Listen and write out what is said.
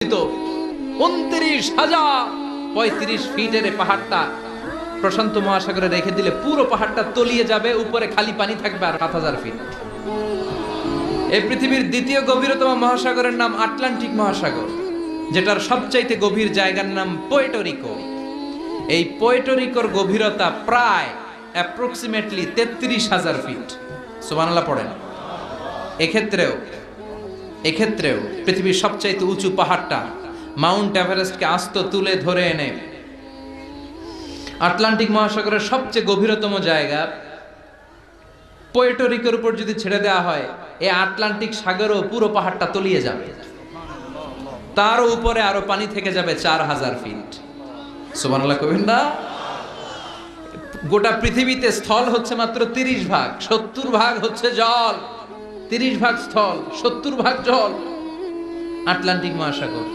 29,035 ফিটের পাহাড়টা প্রশান্ত মহাসাগরে রেখে দিলে পুরো পাহাড়টা তলিয়ে যাবে, উপরে খালি পানি থাকবে আর 7,000 ফিট। এই পৃথিবীর দ্বিতীয় গভীরতম মহাসাগরের নাম আটলান্টিক মহাসাগর, যেটার সবচাইতে গভীর জায়গার নাম পোর্টো-রিকো। এই পোর্টো-রিকোর গভীরতা প্রায় অ্যাপ্রক্সিমেটলি 33,000 ফিট। সুবহানাল্লাহ পড়েন। এক্ষেত্রেও পৃথিবীর সবচাইতে উঁচু পাহাড়টা মাউন্ট এভারেস্টকে আস্ত তুলে ধরে এনে আটলান্টিক মহাসাগরের সবচেয়ে গভীরতম জায়গা পোর্টো-রিকোর উপর যদি ছেড়ে দেওয়া হয়, এই আটলান্টিক সাগরও পুরো পাহাড়টা তলিয়ে যাবে, তার উপরে আরো পানি থেকে যাবে 4,000 ফিট। সুবহানাল্লাহ কইবেন না? গোটা পৃথিবীতে স্থল হচ্ছে মাত্র 30 ভাগ, 70 ভাগ হচ্ছে জল। 30 ভাগ স্থল, 70 ভাগ জল। আটলান্টিক মহাসাগর